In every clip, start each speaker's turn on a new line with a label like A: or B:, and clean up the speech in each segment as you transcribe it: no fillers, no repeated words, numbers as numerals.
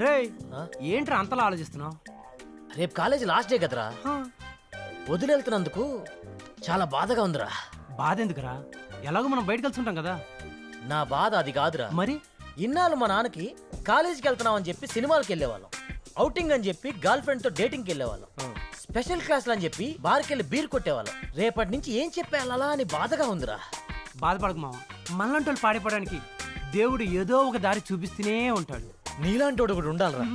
A: రేయ్ ఏంట్రా అంతలా ఆలోచిస్తున్నావు?
B: రేపు కాలేజీ లాస్ట్ డే కదరా, వదిలేళ్తున్నందుకు చాలా బాధగా ఉందిరా.
A: బాధ ఎందుకురా? ఎలాగో మనం బయటకు వెళ్తుంటాం కదా.
B: నా బాధ అది కాదురా.
A: మరి
B: ఇన్నాళ్ళు మా నాన్నకి కాలేజీకి వెళ్తున్నాం అని చెప్పి సినిమాలకు వెళ్ళేవాళ్ళం, అవుటింగ్ అని చెప్పి గర్ల్ ఫ్రెండ్ తో డేటింగ్కి వెళ్ళేవాళ్ళం, స్పెషల్ క్లాసులు అని చెప్పి బార్కి వెళ్ళి బీర్ కొట్టేవాళ్ళం. రేపటి నుంచి ఏం చెప్పేయాలా అని బాధగా ఉందిరా.
A: బాధపడకు మామ, మనలాంటి వాళ్ళు పాడిపోవడానికి దేవుడు ఏదో ఒక దారి చూపిస్తూనే ఉంటాడు.
B: నీలాంటి వాడు కూడా ఉండాలిరా.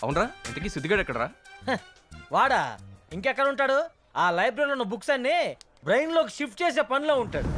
C: అవునరా, ఇంతకీ సిద్ధిగాడు ఎక్కడరా?
B: వాడా ఇంకెక్కడ ఉంటాడు? ఆ లైబ్రరీలో ఉన్న బుక్స్ అన్ని బ్రెయిన్ లోకి షిఫ్ట్ చేసే పనిలో ఉంటాడు.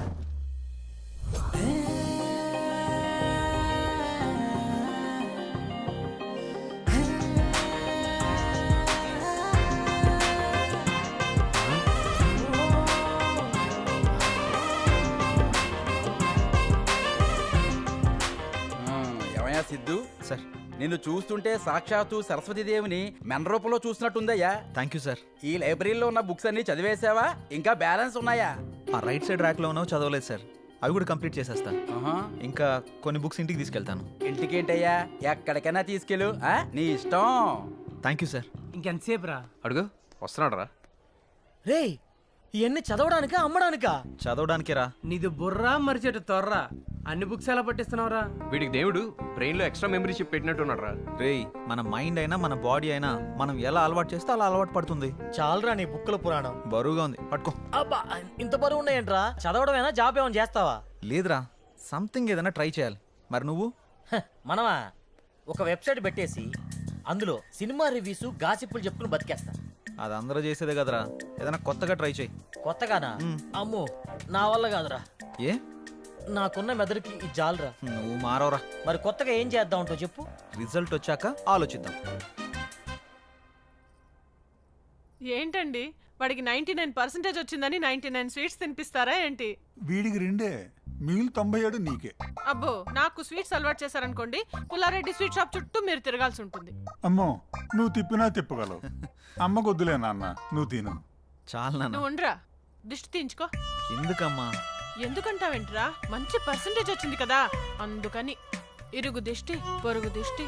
D: సిద్ధు సార్, నిన్ను చూస్తుంటే సాక్షాత్తు సరస్వతీదేవిని మెన రూపంలో చూసినట్టుందయ్యా.
E: Thank you sir.
D: ఈ లైబ్రరీలో ఉన్న బుక్స్ అన్ని చదివేసావా? ఇంకా బ్యాలెన్స్ ఉన్నాయా?
E: ఆ రైట్ సైడ్ ర్యాక్ లో ఉన్నావు, చదవలేదు సార్. అవి కూడా కంప్లీట్ చేసేస్తా. ఇంకా కొన్ని బుక్స్ ఇంటికి తీసుకెళ్తాను.
D: ఇంటికేంటయ్యా, ఎక్కడికైనా తీసుకెళ్ళు, నీ ఇష్టం.
E: Thank you sir.
A: ఇంకెంతసేపు రా?
C: అడుగు, వస్తున్నాడు రా.
B: రే, ఇవన్నీ చదవడానికా అమ్మడానికా?
E: చదవడానికే రా.
A: నీది బుర్రా మరిచేట తొర్రా. అన్ని బుక్స్ ఎలా పట్టిస్తున్నావురా?
C: వీడికి దేవుడు బ్రెయిన్ లో ఎక్స్ట్రా మెమరీ చిప్ పెట్టినట్టున్నాడు రా.
E: రేయ్, మన మైండ్ అయినా మన బాడీ అయినా మనం ఎలా అలవాటు చేస్తే అలా అలవాటు పడుతుంది.
B: చాలరా నీ బుక్కుల పురాణం.
E: బరువుగా ఉంది, పట్టుకో.
B: అబ్బా, ఇంత బరువు ఉన్నాయంట్రా? చదవడమేనా, జాబ్ ఏమైనా చేస్తావా?
E: లేదురా, సంథింగ్ ఏదైనా ట్రై చేయాలి. మరి నువ్వు?
B: మనమా ఒక వెబ్సైట్ పెట్టేసి అందులో సినిమా రివ్యూస్ గాసిప్పులు చెప్పుకుని బతికేస్తా.
E: అది అందరూ చేసేదే కదరా, ఏదైనా కొత్తగా ట్రై చేయి.
B: కొత్తగానా? అమ్మో, నా వల్ల కాదురా.
E: ఏ?
B: నాకున్న మెదడుకి ఇది జాలరా.
E: నువ్వు మారవరా.
B: మరి కొత్తగా ఏం చేద్దాం అంటో చెప్పు.
E: రిజల్ట్ వచ్చాక ఆలోచిద్దాం.
F: ఏంటండి, వాడికి 99% వచ్చిందని 99 స్వీట్స్ తినిపిస్తారా ఏంటి?
G: వీడికి 2 మిగిలిన 97 నీకే.
F: అబ్బో, నాకు స్వీట్స్ అలవాటు చేశారనుకోండి, పుల్లారెడ్డి స్వీట్ షాప్ చుట్టూ మీరు తిరగాల్సి ఉంటుంది.
G: అమ్మో, నువ్వు తిప్పినా తిప్పగలవు. అమ్మకు వద్దులే నాన్న, నువ్వు తిను.
E: చాలా
F: నువ్వు ఉండరా, దిష్టి తీయించుకో.
E: ఎందుకమ్మా?
F: ఎందుకంటావేంట్రా, మంచి పర్సంటేజ్ వచ్చింది కదా అందుకని. ఇరుగు దిష్టి, పొరుగు దిష్టి,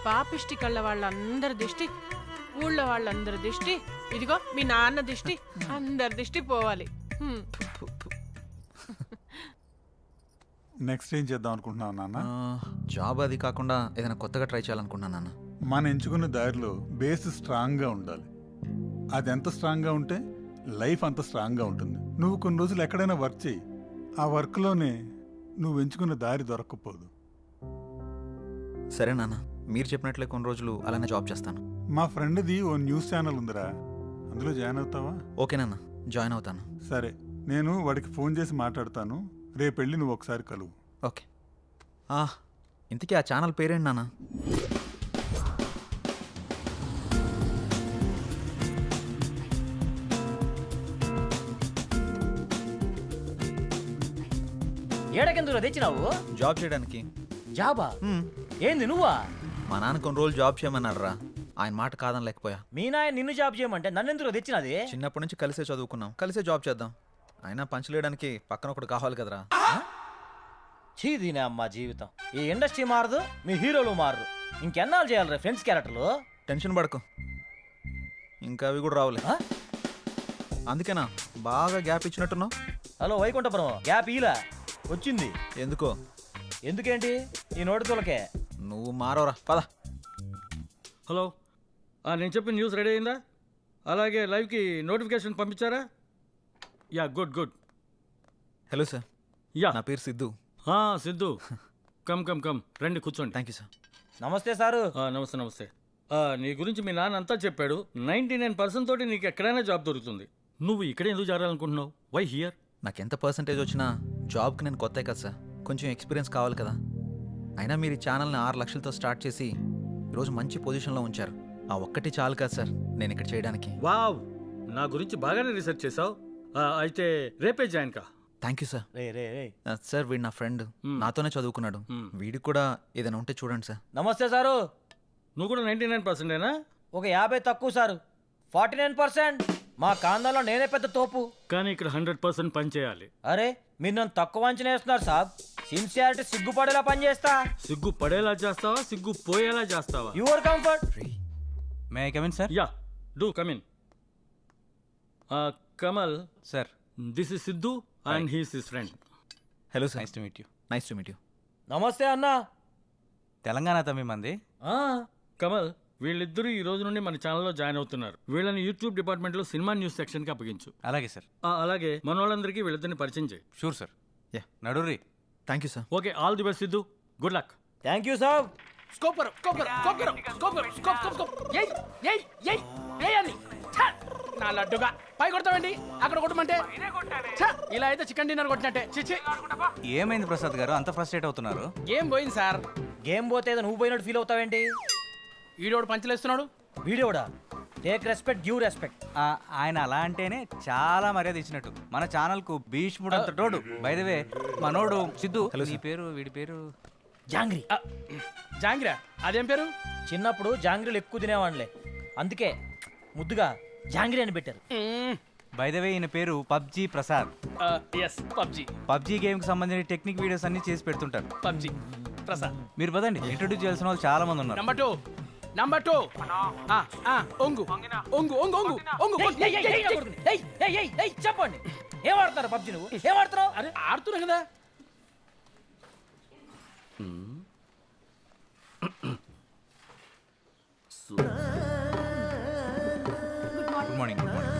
F: పాపిష్టి కళ్ళ వాళ్ళందరి దిష్టి, ఊళ్ళో వాళ్ళందరి దిష్టి, ఇదిగో మీ నాన్న దిష్టి, అందరి దిష్టి పోవాలి.
G: నెక్స్ట్ ఏం చేద్దాం అనుకుంటున్నావు నాన్న?
E: జాబ్ అది కాకుండా ఏదైనా కొత్తగా ట్రై చేయాలనుకున్నాను నాన్న.
G: మనం ఎంచుకున్న దారిలో బేస్ స్ట్రాంగ్గా ఉండాలి. అది ఎంత స్ట్రాంగ్గా ఉంటే లైఫ్ అంత స్ట్రాంగ్గా ఉంటుంది. నువ్వు కొన్ని రోజులు ఎక్కడైనా వర్క్ చేయి, ఆ వర్క్లోనే నువ్వు ఎంచుకున్న దారి దొరక్కపోదు.
E: సరే నాన్న, మీరు చెప్పినట్లే కొన్ని రోజులు అలానే జాబ్ చేస్తాను.
G: మా ఫ్రెండ్ది ఓ న్యూస్ ఛానల్ ఉందిరా, అందులో జాయిన్ అవుతావా?
E: ఓకే నాన్న, జాయిన్ అవుతాను.
G: సరే, నేను వాడికి ఫోన్ చేసి మాట్లాడతాను. రేపు వెళ్ళి నువ్వు ఒకసారి కలువు.
E: ఓకే. ఇంతకీ ఆ ఛానల్ పేరేంటి నాన్న?
B: ఏడకెందుకు తెచ్చినావు?
E: జాబ్ చేయడానికి.
B: జాబా? ఏంది నువ్వా?
E: మా నాన్న కొన్ని రోజులు జాబ్ చేయమన్నాడు రా, ఆయన మాట కాదని లేకపోయా.
B: మీ నాయన నిన్ను జాబ్ చేయమంటే నన్నెందుకు తెచ్చినది?
E: చిన్నప్పటి నుంచి కలిసే చదువుకున్నాం, కలిసే జాబ్ చేద్దాం. అయినా పంచలేయడానికి పక్కన ఒకటి కావాలి కదరా.
B: చీదీనే అమ్మా జీవితం. ఈ ఇండస్ట్రీ మారదు, మీ హీరోలు మారరు. ఇంకెన్నాళ్ళు చేయాలి ఫ్రెండ్స్ క్యారెక్టర్లు?
E: టెన్షన్ పడకు, ఇంకా అవి కూడా రావులే. అందుకేనా బాగా గ్యాప్ ఇచ్చినట్టున్నావు.
B: హలో వైకుంఠపురం, గ్యాప్ ఇలా వచ్చింది.
E: ఎందుకో?
B: ఎందుకేంటి, ఈ నోటి తోలకే.
E: నువ్వు మారవరా, పద.
H: హలో, నేను చెప్పిన న్యూస్ రెడీ అయిందా? అలాగే లైవ్కి నోటిఫికేషన్ పంపించారా? Yeah, good good.
E: Hello sir.
H: Yeah,
E: నా పేరు Siddhu.
H: Siddhu, come come come, రండి కూర్చోండి.
E: Thank you sir.
B: నమస్తే సారు.
H: నమస్తే నమస్తే. నీ గురించి మీ నాన్న అంతా చెప్పాడు. 99% తోటి నీకు ఎక్కడైనా జాబ్ దొరుకుతుంది. నువ్వు ఇక్కడ ఎందుకు చేరాలనుకుంటున్నావు? Why here?
E: నాకు ఎంత పర్సంటేజ్ వచ్చినా జాబ్కి నేను కొత్త కదా సార్, కొంచెం ఎక్స్పీరియన్స్ కావాలి కదా. అయినా మీరు ఈ ఛానల్ని 6 లక్షలతో స్టార్ట్ చేసి ఈరోజు మంచి పొజిషన్లో ఉంచారు. ఆ ఒక్కటి చాలు కదా సార్ నేను ఇక్కడ చేయడానికి.
H: వావ్, నా గురించి బాగానే రీసెర్చ్ చేసావు. అయితే రేపే జాయిన్ కా.
E: Thank you sir.
B: Ray
E: sir, వీడు నా ఫ్రెండ్, నాతోనే చదువుకున్నాడు. వీడికి కూడా ఏదైనా ఉంటే చూడండి సార్.
B: నమస్తే సారు.
H: నువ్వు కూడా 99%ఏనా?
B: ఒక 50 తక్కువ సారు. 49%. మా కాందంలో నేనే పెద్ద తోపు.
H: కానీ ఇక్కడ 100% పని చేయాలి.
B: అరే, మీరు నన్ను తక్కువ అంచనా వేస్తున్నారు సాబ్. సిన్సియారిటీ సిగ్గుపడేలా పని చేస్తా.
H: సిగ్గు పడేలా చేస్తావా సిగ్గు పోయేలా చేస్తావా?
B: Your comfort.
I: May I come in sir?
H: Yeah do come in. Kamal
I: sir.
H: This is Siddhu and he's his friend.
E: Hello sir.
I: Nice to meet you.
E: Nice to meet you.
B: నమస్తే అన్నా.
I: తెలంగాణ తమ్మి మంది.
H: కమల్ వీళ్ళిద్దరూ ఈ రోజు నుండి మన ఛానల్లో జాయిన్ అవుతున్నారు. వీళ్ళని యూట్యూబ్ డిపార్ట్మెంట్లో సినిమా న్యూస్ సెక్షన్కి అప్పగించు.
I: అలాగే సార్.
H: అలాగే మన వాళ్ళందరికీ వీళ్ళిద్దరిని పరిచయం చేయి.
I: Sure sir.
E: యా.
I: నడుర్రి.
E: Thank you sir.
H: Okay all the best Siddhu. Good luck.
B: Thank you sir.
A: Scope కరో స్కోప్ కరో స్కోప్ కరో స్కోప్ కరో స్కోప్ స్కోప్ స్కోప్ ఏయ్ ఏయ్ ఏయ్ ఏయ్ ఛ! నా లడ్డుగా పై కొడతావండి అక్కడ కొట్టమంటే ఛ! ఇలా అయితే చికెన్ డిన్నర్ కొట్టినట్టే. చిచ్చి
I: ఏమైంది ప్రసాద్ గారు అంత ఫ్రస్ట్రేట్ అవుతున్నారు?
A: ఏం పోయింది సార్?
B: గేమ్ పోతే ఏదో నువ్వు పోయినట్టు ఫీల్ అవుతావేంటి?
A: ఈడోడు పంచలేస్తున్నాడు.
B: వీడియోడా? Take respect, give respect.
I: ఆయన అలా అంటేనే చాలా మర్యాద ఇచ్చినట్టు. మన ఛానల్ కు భీష్ముడు అంత తోడు. బై ద వే మనోడు సిద్ధు. నీ పేరు వీడి పేరు?
B: జాంగ్రీ.
A: జాంగిరా అదేం పేరు?
B: చిన్నప్పుడు జాంగ్రీలు ఎక్కువ తినేవాళ్ళే, అందుకే ముద్దుగా జాంగ్రీ అని పెట్టారు.
I: బై ద వే ఈయన పేరు PUBG Prasad.
A: Yes PUBG.
I: PUBG game కి సంబంధించిన టెక్నిక్ వీడియోస్ అన్ని చేసి పెడుతుంటారు.
A: పబ్జి ప్రసాద్.
I: మీరు పదండి, ఇంట్రొడ్యూస్ చేయాల్సిన వాళ్ళు చాలా మంది ఉన్నారు.
A: నంబర్ టూ ఒంగు ఒంగు ఒంగు ఒంగు ఒంగు.
B: చెప్పండి, ఏం ఆడుతున్నారు పబ్జి? నువ్వు ఏం ఆడుతున్నావు?
A: అరే ఆడుతున్నా కదా.
I: Good morning. Good morning.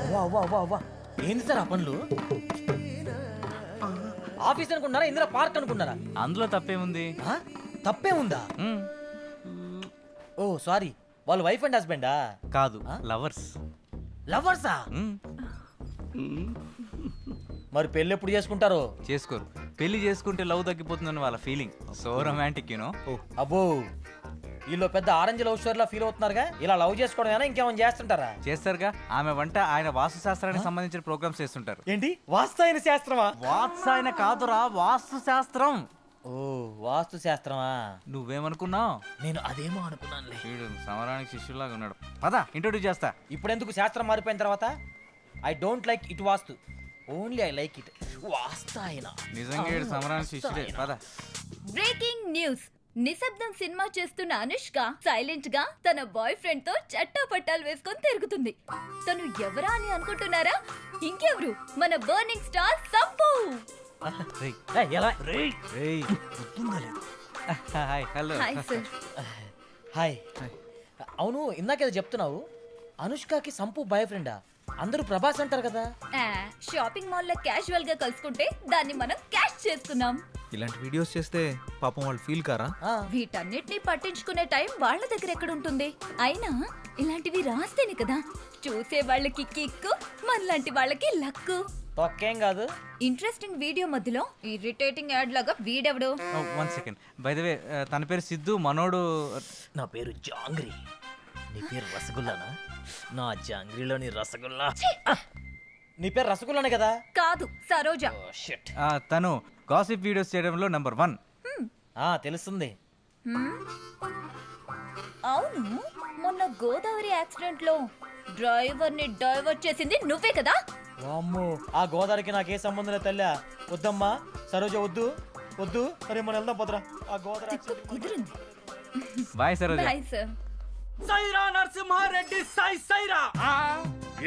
B: అవ్వా అవ్వా అవ్వా అవ్వా, ఏంది సార్ ఆ పనులు? ఆఫీస్ అనుకున్నారా, ఇందులో పార్క్ అనుకున్నారా?
I: అందులో తప్పేముంది?
B: ఆ? తప్పే ఉందా?
I: మ్మ్.
B: ఓ సారీ, వాళ్ళు వైఫ్ అండ్ హస్బెండా?
I: కాదు, లవర్స్.
B: లవర్సా? మరి పెళ్ళి ఎప్పుడు చేసుకుంటారు?
I: చేసుకోరు. పెళ్లి చేసుకుంటే లవ్ తగ్గిపోతుందని వాళ్ళ ఫీలింగ్. So romantic you know.
B: అబ్బో, వీళ్ళు పెద్ద ఆరెంజ్ లవ్ స్టోరీ లా ఫీల్ అవుతున్నారుగా. ఇలా లవ్ చేసుకోవడం ఇంకేమైనా చేస్తుంటారా?
I: చేస్తారుగా. ఆమె వంట ఆయన వాస్తు శాస్త్రానికి సంబంధించిన ప్రోగ్రామ్స్ చేస్తుంటారు.
B: ఏంటి, వాస్తు శాస్త్రమా?
I: వాత్సాయన కాదురా, వాస్తు శాస్త్రం.
B: ఓ వాస్తు శాస్త్రమా?
I: నువ్వేమనుకున్నావు?
B: నేను అదేమో అనుకున్నానులే.
I: వీడు సమరానికి శిష్యులాగా ఉన్నాడు. పద ఇంట్రొడ్యూస్ చేస్తా.
B: ఇప్పుడెందుకు శాస్త్రం మారిపోయిన తర్వాత? I don't like it vastu, only I like it వాస్తాయన.
I: నిజంగా వీడు సమరానికి శిష్యుడే. పద.
J: Breaking news. నిశ్శబ్దం సినిమా చేస్తున్న అనుష్క సైలెంట్ గా తన బాయ్ ఫ్రెండ్ తో చట్టా పట్టాలు వేసుకొని తిరుగుతుంది. తను ఎవరా అని అనుకుంటున్నారా? ఇంకెవరు, మన బర్నింగ్ స్టార్ సంపు.
B: ఎలా?
I: Hi. Hello.
J: Hi sir.
B: Hi. అవును, ఇందాకేదో చెప్తున్నావు, అనుష్కకి సంపు బాయ్ ఫ్రెండా? అందరూ ప్రభాస్ అంటారు కదా.
J: షాపింగ్ మాల్ లో క్యాజువల్ గా కలుసుకుంటే దాన్ని మనం క్యాష్ చేసుకున్నాం.
E: ఇలాంటి వీడియోస్ చేస్తే పాపం వాళ్ళు ఫీల్ కారా?
J: వీటన్నిటిని పట్టించుకునే టైం వాళ్ళ దగ్గర ఎక్కడ ఉంటుంది? అయినా ఇలాంటివి రాస్తేనే కదా చూసే వాళ్ళకి కిక్కు, మనలాంటి వాళ్ళకి లక్కు.
B: తొక్కేం కాదు.
J: ఇంట్రెస్టింగ్ వీడియో మధ్యలో ఇరిటేటింగ్ యాడ్ లాగా వీడెవడు?
I: 1 సెకండ్. బై ద వే తన పేరు సిద్ధు, మనోడు.
B: నా పేరు జాంగ్రీ. నీ పేరు రసగుల్లానా? నా జాంగ్రీలోని రసగుల్లా. నీ పేరు రసగుల్లానే కదా?
J: కాదు, సరోజా.
I: తను గాసిప్ వీడియోస్ చేయడంలో నెంబర్ 1.
B: తెలుస్తుంది.
J: అవును, మొన్న గోదావరి యాక్సిడెంట్ లో డ్రైవర్ ని డైవర్ట్ చేసింది నువ్వే కదా?
B: వామ్మో, ఆ గోదావరికి నాకే సంబంధం లేదు తల్లా. వద్దమ్మా సరోజ, వద్దు వద్దు. అరే మనం వెళ్దాం పోతరా. ఆ గోదావరి
J: కుదిరింది.
I: Bye Saroja.
J: Bye sir.
A: Saira Narasimhareddy Saira.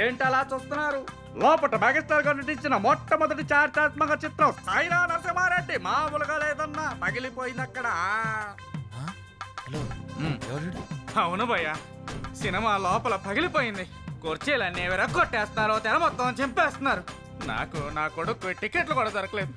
D: ఏంటలా చూస్తున్నారు? లోపట మెగాస్టార్ గారు నటించిన మొట్టమొదటి చారిత్రాత్మక చిత్రం సైరా నరసింహారెడ్డి మామూలుగా లేదన్నా, పగిలిపోయింది అక్కడ.
K: అవును భయ్యా, సినిమా లోపల పగిలిపోయింది. కుర్చీలన్నీ కొట్టేస్తున్నారు, తెర మొత్తం చింపేస్తున్నారు. నాకు నా కొడుకు టికెట్లు కూడా దొరకలేదు.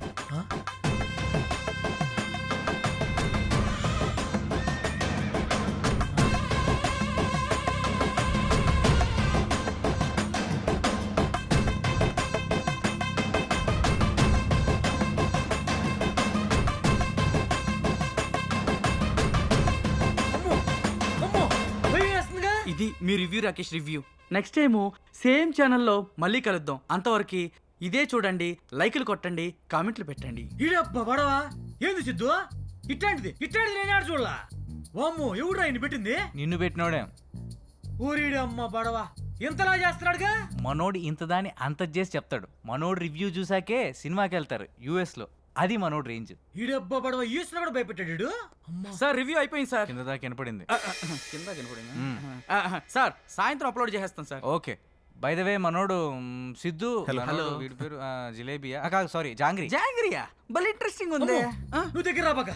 K: ఇది మీ review Rakesh review. Next time same ఛానల్లో మళ్ళీ కలుద్దాం. అంతవరకు ఇదే చూడండి, లైకులు కొట్టండి, కామెంట్లు పెట్టండి.
B: ఈడబ్బా బడవా, ఏంది సిద్ధు ఇట్లాంటిది నేనే చూడలా. వామ్మో, ఎవడురా ఇన్ని పెట్టింది?
I: నిన్ను పెట్టినోడే.
B: ఊరిడమ్మ బడవా,
H: ఇంతలా చేస్తున్నాడుగా.
I: మనోడు ఇంత దాన్ని అంత చేసి చెప్తాడు. మనోడు రివ్యూ చూసాకే సినిమాకి వెళ్తారు US లో. అది మనోడు రేంజ్.
H: ఈడబ్బా పడవ ఈసిన కూడా భయపెట్టాడు.
K: సార్ రివ్యూ అయిపోయింది సార్.
I: కింద దాకా వినపడింది.
K: కింద కనపడింది సార్. సాయంత్రం అప్లోడ్ చేసేస్తాను sir.
I: Okay. By the way మనోడు సిద్ధు.
C: హలో.
I: వీడి పేరు జిలేబియా కాదు, సారీ, జాంగ్రీ.
K: జాంగ్రియా భలే ఇంట్రెస్టింగ్ ఉంది.
H: నువ్వు దగ్గర రాబాక.